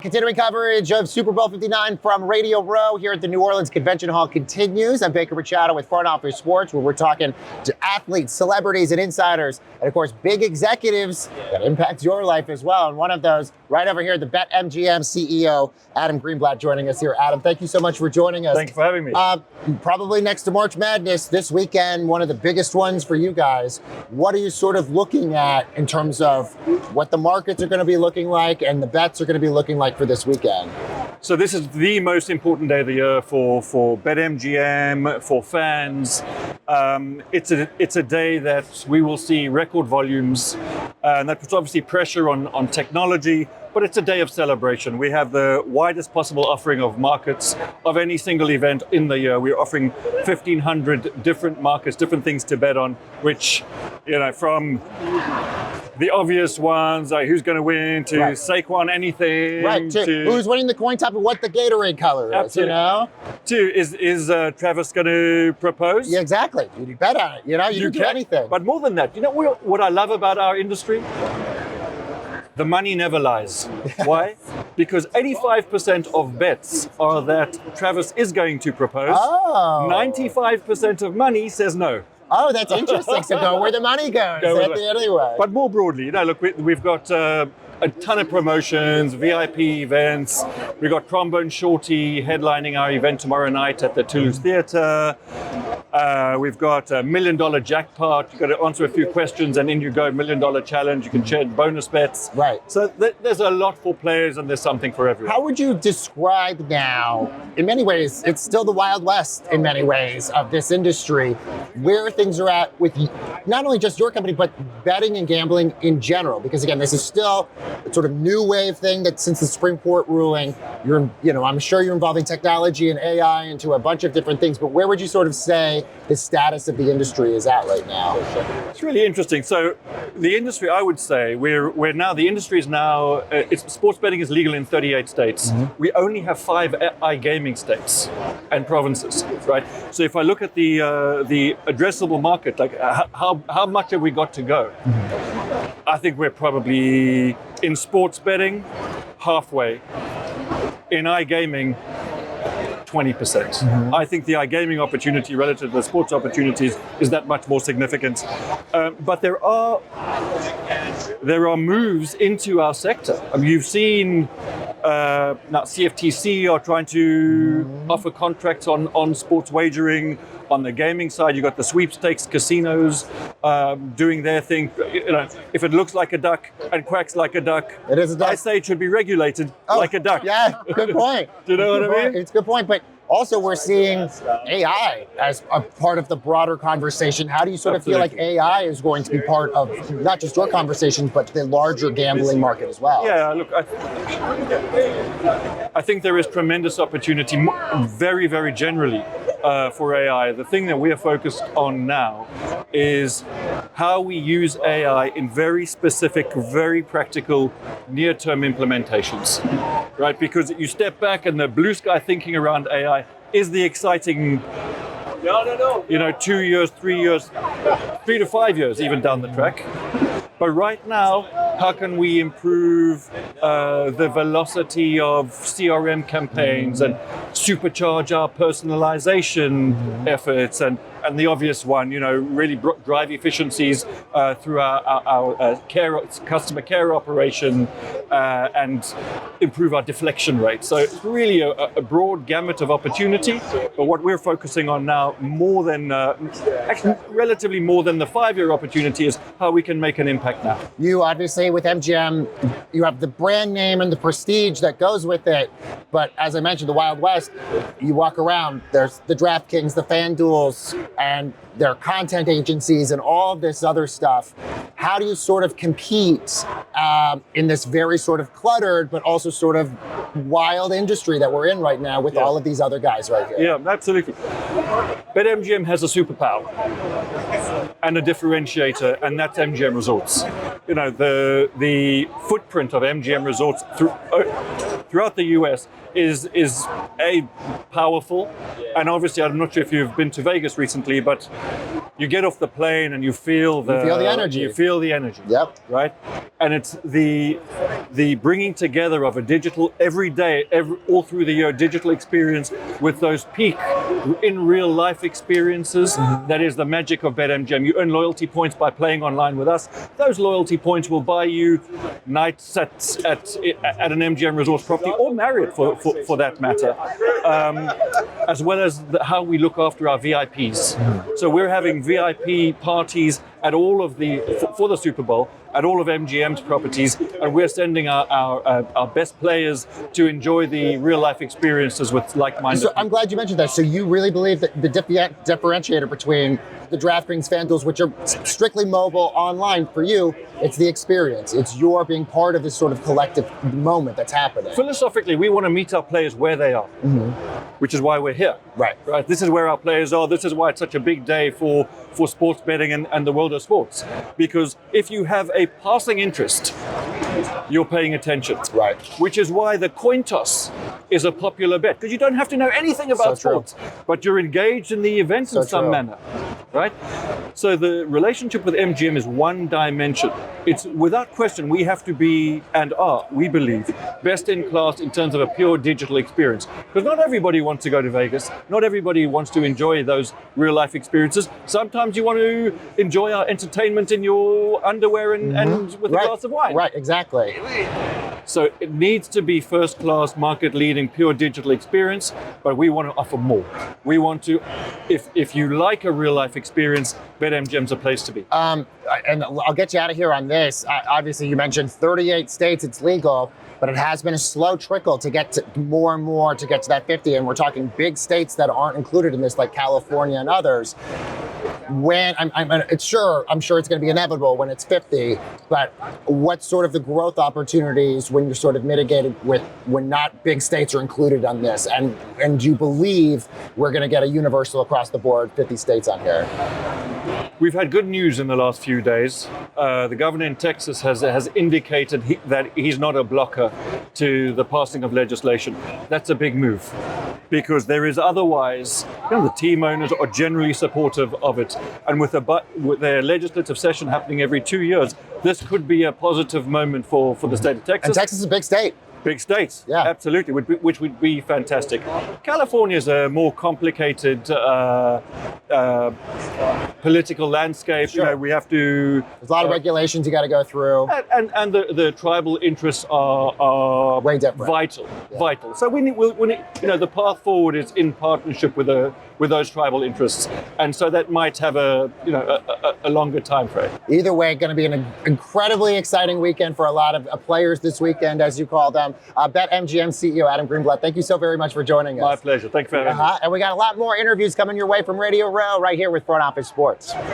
Continuing coverage of Super Bowl 59 from Radio Row here at the New Orleans Convention Hall continues. I'm Baker Machado with Front Office Sports, where we're talking to athletes, celebrities, and insiders, and of course, big executives that impact your life as well. And one of those, right over here, the BetMGM CEO Adam Greenblatt, joining us here. Adam, thank you so much for joining us. Thank you for having me. Probably next to March Madness this weekend, one of the biggest ones for you guys. What are you sort of looking at in terms of what the markets are going to be looking like and the bets are going to be looking like for this weekend? So this is the most important day of the year for BetMGM, for fans. It's a day that we will see record volumes, and that puts obviously pressure on technology, but it's a day of celebration. We have the widest possible offering of markets of any single event in the year. We're offering 1,500 different markets, different things to bet on, which, from the obvious ones, like who's going to win, to right. Saquon anything, right, to who's winning the coin toss and what the Gatorade color is, absolutely. To is Travis going to propose? Yeah, exactly. You bet on it. You can do anything. But more than that, what I love about our industry? The money never lies. Why? Because 85% of bets are that Travis is going to propose. 95% of money says no. Oh, that's interesting. So go where the money goes anyway. But more broadly, look, we've got a ton of promotions, VIP events. We've got Trombone Shorty headlining our event tomorrow night at the Toulouse Theatre. We've got $1 million jackpot. You've got to answer a few questions and in you go, $1 million challenge. You can share bonus bets. Right. So there's a lot for players and there's something for everyone. How would you describe now, in many ways, it's still the Wild West in many ways of this industry, where things are at with not only just your company, but betting and gambling in general? Because again, this is still a sort of new wave thing that since the Supreme Court ruling, I'm sure you're involving technology and AI into a bunch of different things, but where would you sort of say the status of the industry is at right now? It's really interesting. So the industry, I would say, the industry is now, sports betting is legal in 38 states. Mm-hmm. We only have 5 iGaming states and provinces, right? So if I look at the addressable market, like how much have we got to go? Mm-hmm. I think we're probably in sports betting halfway. In iGaming, 20%. Mm-hmm. I think the iGaming opportunity relative to the sports opportunities is that much more significant. But there are moves into our sector. I mean, you've seen now CFTC are trying to offer contracts on sports wagering. On the gaming side, you've got the sweepstakes casinos doing their thing. If it looks like a duck and quacks like a duck, it is a duck. I say it should be regulated like a duck. Yeah, good point. Do you know what I mean? It's a good point, but also we're seeing AI as a part of the broader conversation. How do you sort of feel like AI is going to be part of not just your conversations, but the larger gambling market as well? Yeah, look, I think there is tremendous opportunity, very, very generally, for AI. The thing that we are focused on now is how we use AI in very specific, very practical, near-term implementations, right? Because you step back and the blue sky thinking around AI is the exciting, 2 years, 3 years, 3 to 5 years even down the track. But right now, how can we improve the velocity of CRM campaigns and supercharge our personalization efforts and the obvious one, really drive efficiencies through our customer care operation and improve our deflection rate. So it's really a broad gamut of opportunity. But what we're focusing on now, relatively more than the 5-year opportunity, is how we can make an impact now. You obviously with MGM, you have the brand name and the prestige that goes with it. But as I mentioned, the Wild West, you walk around, there's the DraftKings, the FanDuels, and their content agencies and all of this other stuff. How do you sort of compete in this very sort of cluttered, but also sort of wild industry that we're in right now with all of these other guys right here? Yeah, absolutely. BetMGM has a superpower and a differentiator, and that's MGM Resorts. The footprint of MGM Resorts throughout the US is powerful, and obviously I'm not sure if you've been to Vegas recently, but you get off the plane and you feel the energy. You feel the energy. Yep. Right? And it's the bringing together of a digital every day, all through the year, digital experience with those peak in real life experiences. That is the magic of BetMGM. You earn loyalty points by playing online with us. Those loyalty points will buy you nights at an MGM Resorts property, or Marriott for that matter, as well as how we look after our VIPs. So we're having VIP parties at all of for the Super Bowl at all of MGM's properties, and we're sending our best players to enjoy the real life experiences with like-minded people. I'm glad you mentioned that. So you really believe that the differentiator between the DraftKings FanDuels, which are strictly mobile online, for you, it's the experience. It's your being part of this sort of collective moment that's happening. Philosophically, we want to meet our players where they are, which is why we're here. Right. This is where our players are. This is why it's such a big day for sports betting and the world of sports. Because if you have a passing interest, you're paying attention. Right. Which is why the coin toss is a popular bet, because you don't have to know anything about sports, but you're engaged in the event in some manner. Right? So the relationship with MGM is one dimension. It's without question, we have to be, and are, we believe, best in class in terms of a pure digital experience. Because not everybody wants to go to Vegas. Not everybody wants to enjoy those real life experiences. Sometimes you want to enjoy our entertainment in your underwear and with a glass of wine. Right, exactly. So it needs to be first class, market leading, pure digital experience, but we want to offer more. We want to, if you like a real life experience, BetMGM's a place to be. And I'll get you out of here on this. Obviously, you mentioned 38 states it's legal, but it has been a slow trickle to get to more and more to get to that 50. And we're talking big states that aren't included in this, like California and others. When I'm sure it's going to be inevitable when it's 50, but what's sort of the growth opportunities when you're sort of mitigated with when not big states are included on this? And do you believe we're going to get a universal across the board 50 states on here? We've had good news in the last few days. The governor in Texas has indicated that he's not a blocker to the passing of legislation. That's a big move, because there is otherwise, the team owners are generally supportive of it. And with their legislative session happening every 2 years, this could be a positive moment for the state of Texas. And Texas is a big state. Big states, yeah, absolutely, which would be fantastic. California is a more complicated political landscape. Sure. We have to. There's a lot of regulations you got to go through, and the tribal interests are way different. Vital. So we need, the path forward is in partnership with those tribal interests, and so that might have a longer time frame. Either way, going to be an incredibly exciting weekend for a lot of players this weekend, as you call them. BetMGM CEO Adam Greenblatt, thank you so very much for joining us. My pleasure. Thank you for having me. And we got a lot more interviews coming your way from Radio Row right here with Front Office Sports.